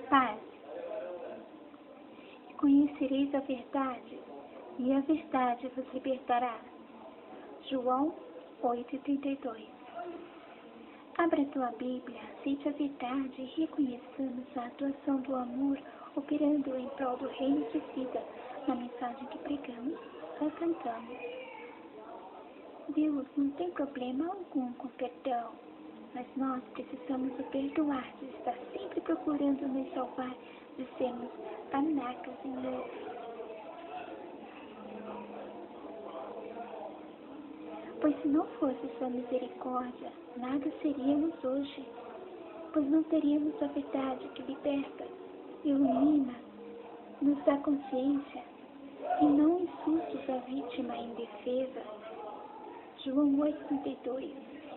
paz. E conhecereis a verdade, e a verdade vos libertará. João 8:32. Abra a tua Bíblia, aceite a verdade e reconheçamos a atuação do amor operando em prol do reino de vida na mensagem que pregamos ou cantamos. Deus não tem problema algum com perdão, mas nós precisamos o perdoar de estar sempre procurando nos salvar de sermos panacas em outros. Pois se não fosse sua misericórdia, nada seríamos hoje, pois não teríamos a verdade que liberta, ilumina, nos dá consciência, e não insultos à vítima indefesa. João 8:32.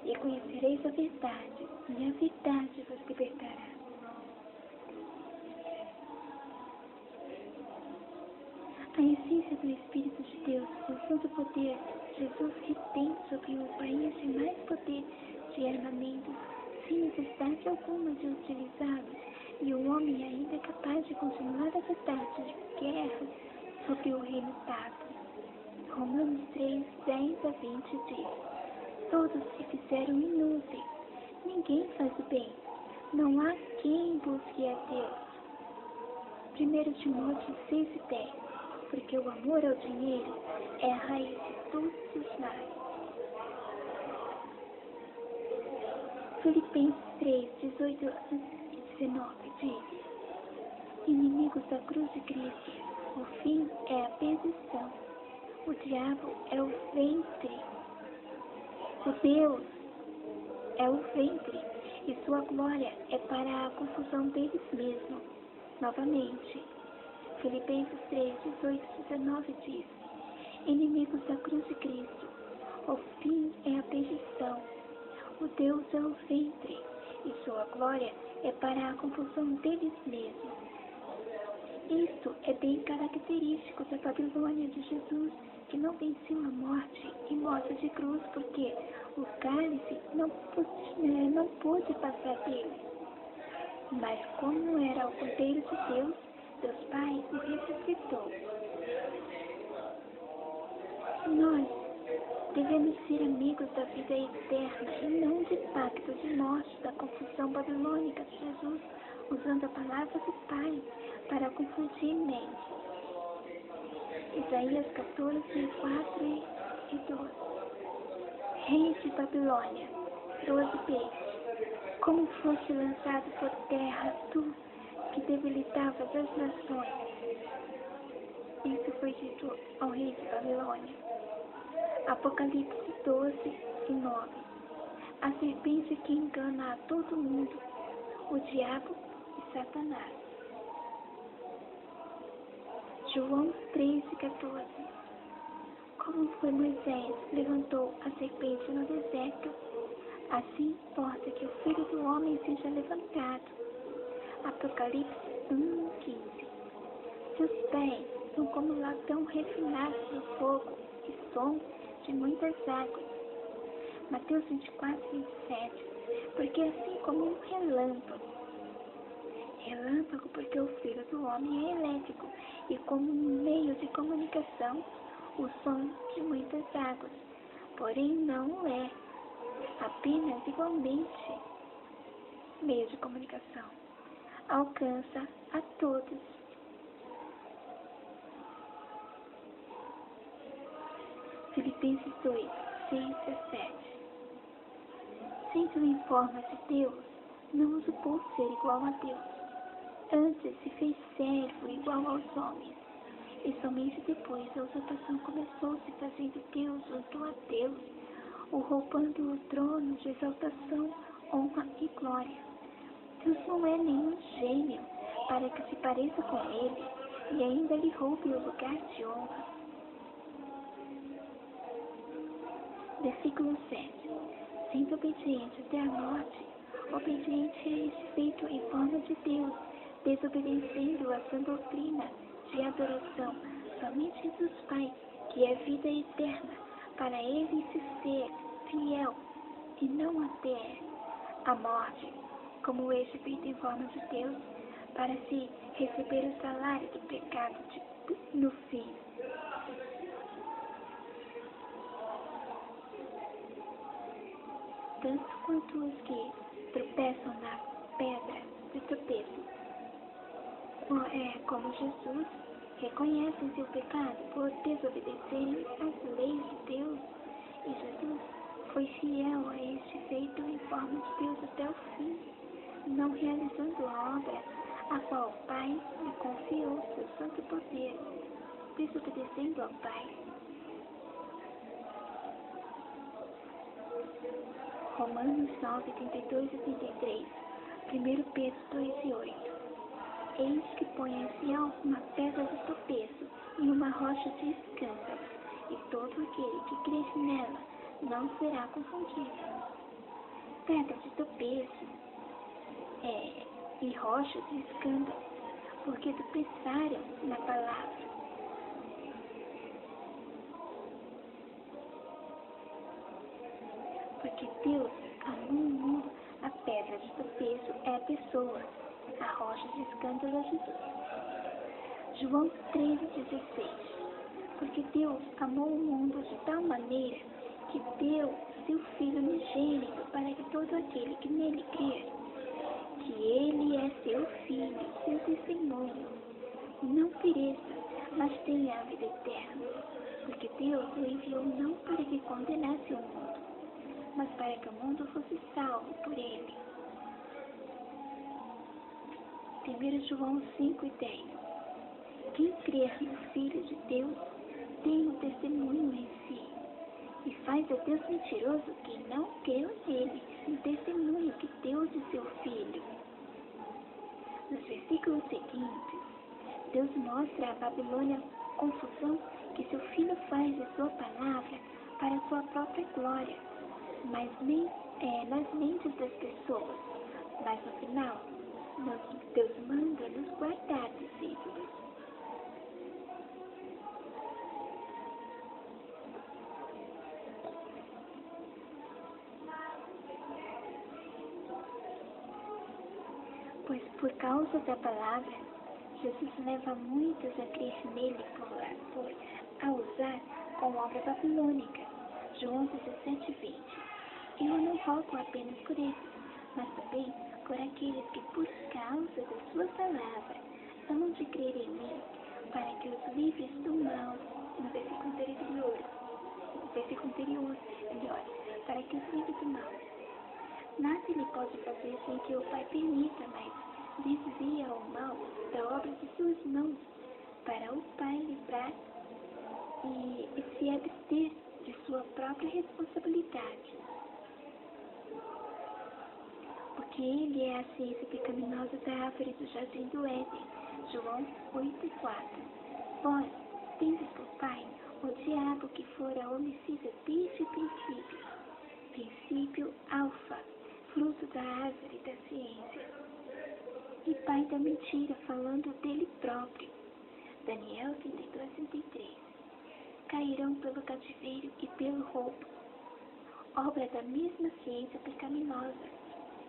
E conhecereis a verdade, e a verdade vos libertará. A essência do Espírito de Deus, seu santo poder, Jesus retém sobre o país e mais poder de armamentos, sem necessidade alguma de utilizá-los, e o homem ainda é capaz de continuar as etapas de guerra sobre o reino dado. Romanos 3:10-20 diz: todos se fizeram inúteis, ninguém faz o bem, não há quem busque a Deus. 1 Timóteo 6:10. Porque o amor ao dinheiro é a raiz de todos os males. Filipenses 3:18-19 diz: inimigos da cruz de Cristo, o fim é a perdição, o diabo é o ventre, o Deus é o ventre, e sua glória é para a confusão deles mesmos. Novamente, Filipenses 3:18-19 diz: inimigos da cruz de Cristo, o fim é a perdição, o Deus é o ventre, e sua glória é para a confusão deles mesmos. Isto é bem característico da Babilônia de Jesus, que não venceu a morte e morte de cruz, porque o cálice não pôde passar dele. Mas como era o Cordeiro de Deus Pai o ressuscitou. Nós devemos ser amigos da vida eterna e não de pacto de morte da confusão babilônica de Jesus, usando a palavra do Pai para confundir mentes. Isaías 14:4 e 12. Rei de Babilônia, 12b. Como foste lançado por terra, tu que debilitavas as nações. Isso foi dito ao rei de Babilônia. Apocalipse 12:9. A serpente que engana a todo mundo, o diabo e Satanás. João 13:14. Como foi Moisés levantou a serpente no deserto, assim importa que o Filho do Homem seja levantado. Apocalipse 1:15. Seus pés são como latão refinado no fogo e som de muitas águas. Mateus 24:27. Porque assim como um relâmpago, porque o Filho do Homem é elétrico, e como um meio de comunicação, o som de muitas águas. Porém não é apenas igualmente meio de comunicação. Alcança a todos. Filipenses 2:6-7. Sendo em forma de Deus, não o supôs ser igual a Deus. Antes se fez servo igual aos homens, e somente depois a usurpação começou-se, fazendo Deus junto a Deus, o roubando o trono de exaltação, honra e glória. Deus não é nenhum gênio para que se pareça com ele e ainda lhe roube o lugar de honra. Versículo 7. Sendo obediente até a morte, obediente a esse feito em forma de Deus, desobedecendo a sua doutrina de adoração somente dos Pai, que é vida eterna, para ele se ser fiel e não até a morte, como esse feito em forma de Deus, para se receber o salário do pecado no fim. Tanto quanto os que tropeçam na pedra de tropeço, como Jesus, reconhecem seu pecado por desobedecerem às leis de Deus, e Jesus foi fiel a este feito em forma de Deus até o fim, não realizando a obra a qual o Pai lhe confiou seu santo poder, desobedecendo ao Pai. Romanos 9, 32 e 33, 1 Pedro 2 e 8. Eis que põe em Sião uma pedra de tropeço e uma rocha de escândalo, e todo aquele que cresce nela não será confundido. Pedra de tropeço e rocha de escândalo, porque tropeçaram na palavra. Porque Deus amou o mundo, a pedra de tropeço é a pessoa, a rocha de escândalo é Jesus. João 13,16. Porque Deus amou o mundo de tal maneira que deu seu Filho unigênito para que todo aquele que nele crer, que ele é seu Filho, seu testemunho, não pereça, mas tenha a vida eterna. Porque Deus o enviou não para que condenasse o mundo, mas para que o mundo fosse salvo por ele. 1 João 5 e 10. Quem crer no Filho de Deus tem um testemunho em si, e faz a Deus mentiroso quem não creu nele, no testemunho que Deus e seu Filho. Nos versículos seguintes, Deus mostra à Babilônia a confusão que seu Filho faz de sua palavra para sua própria glória, mas nas mentes das pessoas. Mas no final, Deus manda nos guardar dos ídolos. Pois por causa da palavra, Jesus leva muitos a crer nele por a usar como obra babilônica. João 17, 20. Eu não rogo apenas por eles, mas também por aqueles que por causa da sua palavra amam de crer em mim, para que os livres do mal, no versículo anterior, para que os livres do mal. Nada ele pode fazer sem que o Pai permita, mas desvia o mal da obra de suas mãos, para o Pai livrar e se abster de sua própria responsabilidade. Porque ele é a ciência pecaminosa da árvore do jardim do Éden. João 8 e 4. Vós tendes por pai o diabo, que fora homicida desde o princípio alfa, fruto da árvore da ciência, e pai da mentira, falando dele próprio. Daniel 32, 33. Cairão pelo cativeiro e pelo roubo, obra da mesma ciência pecaminosa.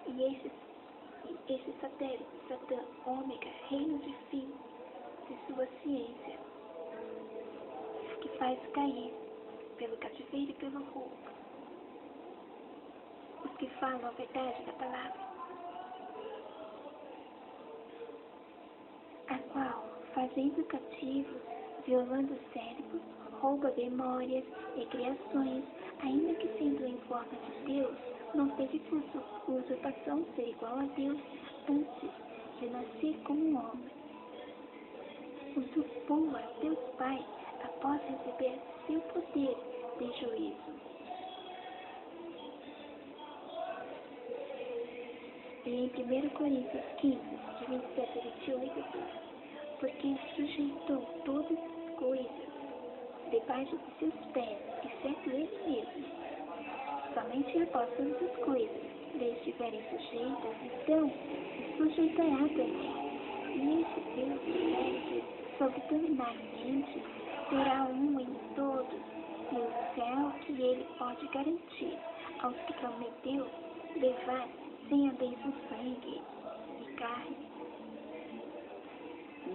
E esse satélite, Satã, ômega, reino de fim de sua ciência, que faz cair pelo cativeiro e pelo roubo os que falam a verdade da palavra, a qual, fazendo cativos, violando cérebros, rouba memórias e criações, ainda que sendo em forma de Deus, não teve por usurpação ser igual a Deus antes de nascer como um homem. Usurpou a Deus Pai após receber seu poder de juízo. E em 1 Coríntios 15, de 27 a 28, diz: porque sujeitou todas as coisas debaixo de seus pés, exceto ele mesmo. Somente após todas as coisas lhe estiverem sujeitas, então se sujeitará também. E este Deus que rege sobredominarmente será um em todos, e o céu que ele pode garantir aos que prometeu levar sem a bênção sangue e carne.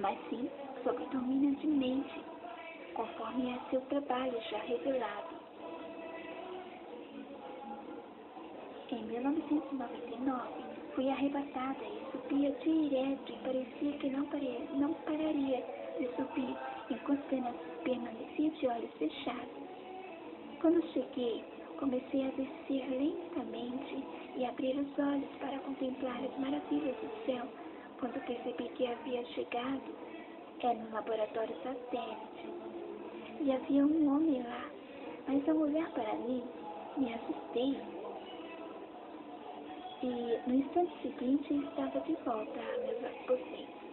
mas sim sobre domínio de mente, conforme é seu trabalho já revelado. Em 1999, fui arrebatada e subia direto e parecia que não pararia de subir enquanto permanecia de olhos fechados. Quando cheguei, comecei a descer lentamente e abrir os olhos para contemplar as maravilhas do céu. Quando percebi que havia chegado, era um laboratório satélite. E havia um homem lá, mas ao olhar para mim, me assustei. E no instante seguinte, estava de volta a meus aposentos.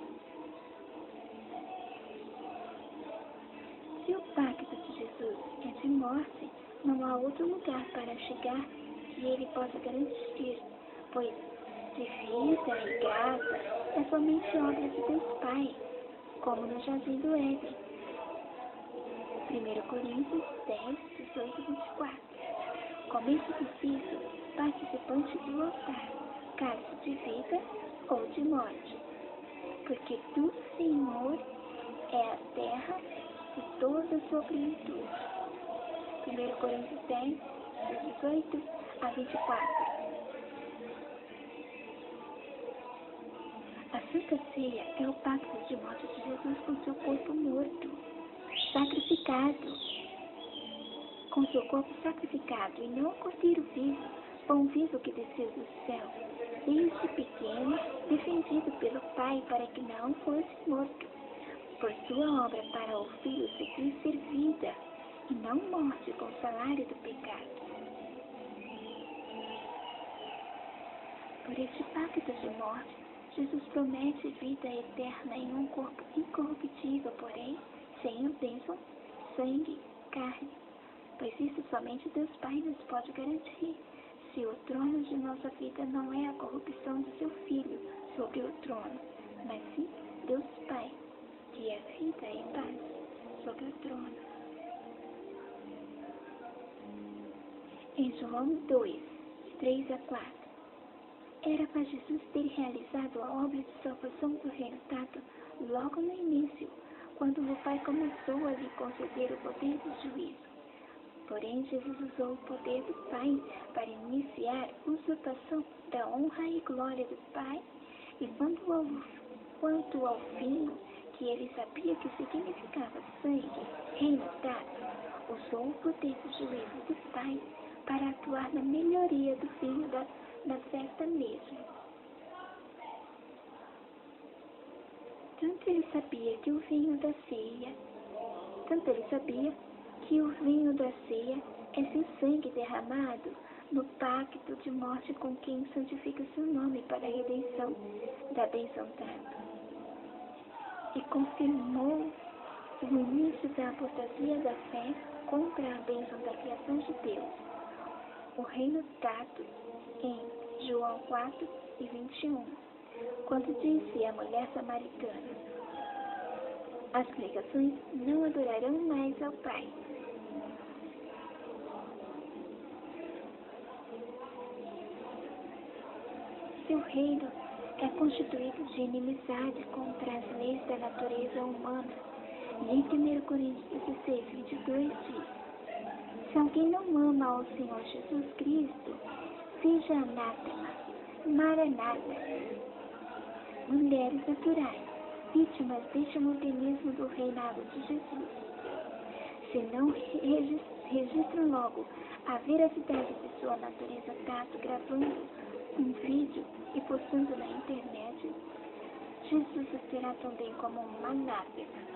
Se o pacto de Jesus é de morte, não há outro lugar para chegar que ele possa garantir, pois de vida e graça é somente obra de Deus Pai, como no jardim do Éden. 1 Coríntios 10, 18 e 24. Comente do piso, participante do altar, cálice de vida ou de morte. Porque do Senhor é a terra e toda a sua plenitude. 1 Coríntios 10, 18 a 24. A Santa Ceia é o pacto de morte de Jesus com seu corpo morto, sacrificado. Com seu corpo sacrificado, e não o cordeiro vivo, pão vivo que desceu do céu, desde pequeno, defendido pelo Pai para que não fosse morto, por sua obra para o Filho seguir ser vida, e não morte com o salário do pecado. Por este pacto de morte, Jesus promete vida eterna em um corpo incorruptível, porém, sem a bênção, sangue, carne, pois isso somente Deus Pai nos pode garantir, se o trono de nossa vida não é a corrupção de seu Filho sobre o trono, mas sim Deus Pai, que é vida e paz sobre o trono. Em João 2, 3 a 4, era para Jesus ter realizado a obra de salvação do reino dado logo no início, quando o Pai começou a lhe conceder o poder do juízo. Porém, Jesus usou o poder do Pai para iniciar a usurpação da honra e glória do Pai, e quanto ao Filho, que ele sabia que significava sangue, reino dado, usou o poder do juízo do Pai para atuar na melhoria do Filho da festa mesmo. Tanto ele sabia que o vinho da ceia é seu sangue derramado no pacto de morte com quem santifica seu nome para a redenção da bênção dada. E confirmou o início da apostasia da fé contra a bênção da criação de Deus. O reino dado em João 4 e 21, quando disse à mulher samaritana: as pregações não adorarão mais ao Pai. Seu reino é constituído de inimizade contra as leis da natureza humana. E em 1 Coríntios 16, 22 diz: se alguém não ama ao Senhor Jesus Cristo, seja anátema, maranata. Mulheres naturais, vítimas deste modernismo do reinado de Jesus. Se não registram logo a veracidade de sua natureza tato, gravando um vídeo e postando na internet, Jesus os terá também como uma anátema.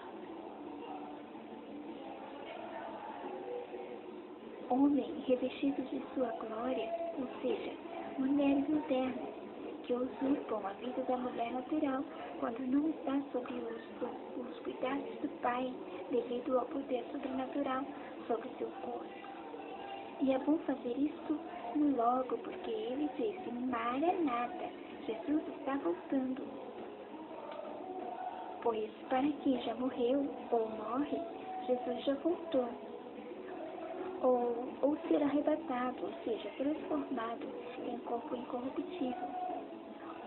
Homem revestido de sua glória, ou seja, mulheres modernas, que usurpam a vida da mulher natural quando não está sob os cuidados do Pai, devido ao poder sobrenatural sobre seu corpo. E é bom fazer isso logo, porque ele disse: Maranata, Jesus está voltando. Pois para quem já morreu ou morre, Jesus já voltou. Ou ser arrebatado, ou seja, transformado em corpo incorruptível.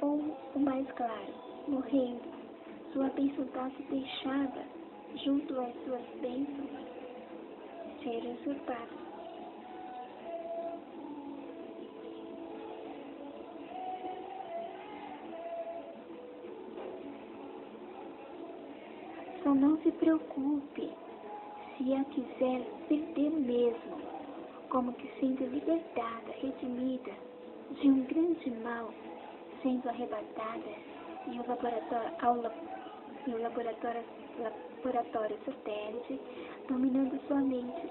Ou, o mais claro, morrendo, sua bênção possa deixada junto às suas bênçãos ser usurpada. Só não se preocupe se a quiser perder mesmo, como que sendo libertada, redimida de um grande mal, sendo arrebatada e o laboratório satélite dominando sua mente,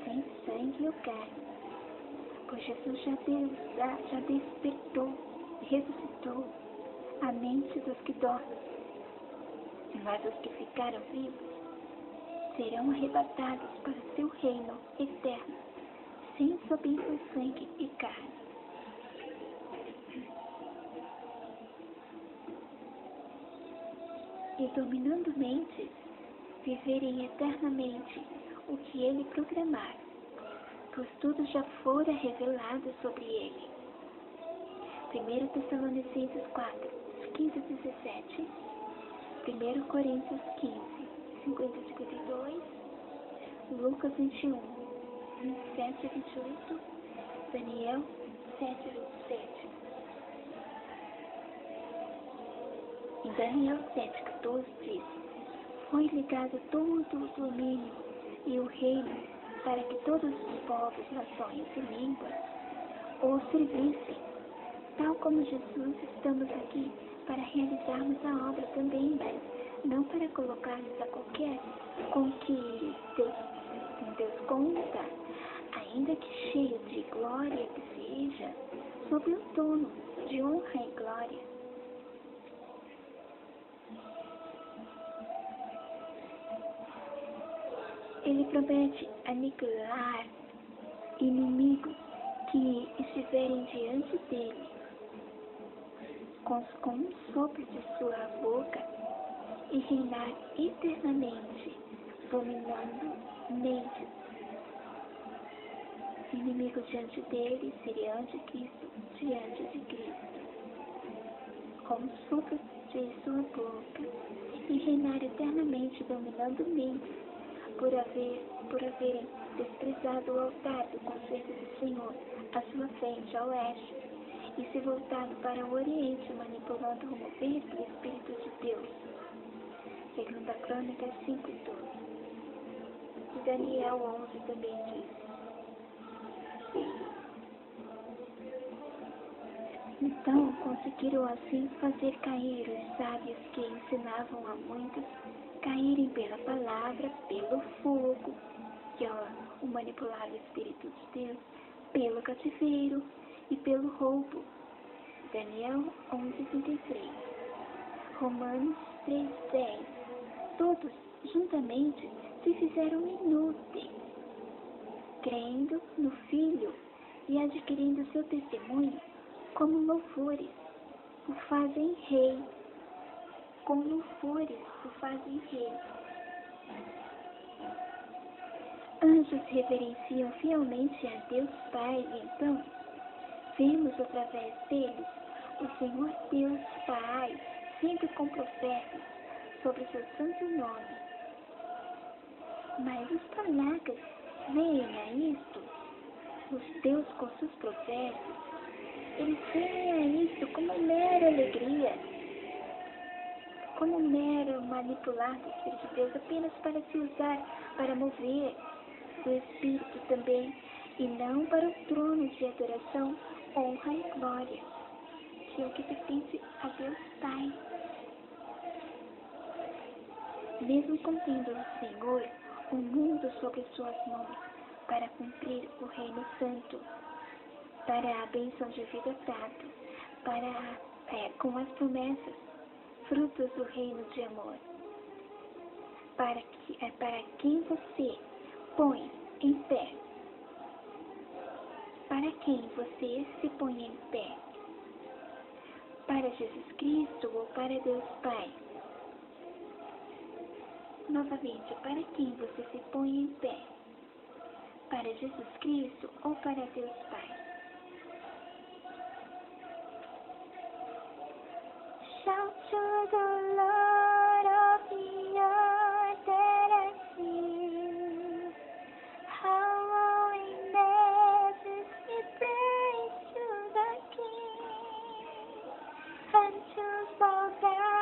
sem sangue ou carne. Pois Jesus já despertou, ressuscitou a mente dos que dormem. Mas os que ficaram vivos serão arrebatados para seu reino eterno, sem somente sangue e carne. E dominando mentes, viverem eternamente o que ele programar, pois tudo já fora revelado sobre ele. 1 Tessalonicenses 4, 15 a 17, 1 Coríntios 15, 50 a 52, Lucas 21, 27 a 28, Daniel 7 a 27. Em Daniel 7, 14 diz: foi ligado todo o domínio e o reino para que todos os povos, nações e línguas o servissem. Tal como Jesus, estamos aqui para realizarmos a obra também, mas não para colocarmos a qualquer com que Deus conta, ainda que cheio de glória que seja, sob o trono de honra e glória. Ele promete aniquilar inimigos que estiverem diante dele, com um sopro de sua boca, e reinar eternamente, dominando mentes. Inimigo diante dele seria anticristo diante de Cristo, com o sopro de sua boca, e reinar eternamente, dominando mentes, por haverem desprezado o altar do concerto do Senhor à sua frente a oeste, e se voltado para o oriente, manipulando o mover do Espírito de Deus. 2 Crônicas 5:12. E Daniel 11 também diz: então conseguiram assim fazer cair os sábios que ensinavam a muitos caírem pela palavra, pelo fogo, que é o manipular o Espírito de Deus, pelo cativeiro e pelo roubo. Daniel 11:33. Romanos 3:10. Todos, juntamente, se fizeram inúteis, crendo no Filho e adquirindo seu testemunho como louvores, o fazem rei. Com louvores o fazem rei. Anjos reverenciam fielmente a Deus Pai, e então vemos através deles o Senhor Deus Pai sempre com profetas sobre seu santo nome. Mas os palagas veem a isto, os Deus com seus profetas, eles veem a isto como mera alegria, como mero manipular do Espírito de Deus, apenas para se usar, para mover o Espírito também, e não para o trono de adoração, honra e glória, que é o que pertence a Deus Pai. Mesmo contendo o Senhor o mundo sobre suas mãos, para cumprir o reino santo, para a bênção de vida dada, com as promessas, frutos do reino de amor, para quem você põe em pé. Para quem você se põe em pé? Para Jesus Cristo ou para Deus Pai? Novamente, para quem você se põe em pé? Para Jesus Cristo ou para Deus Pai? Shout to the Lord chance fall down.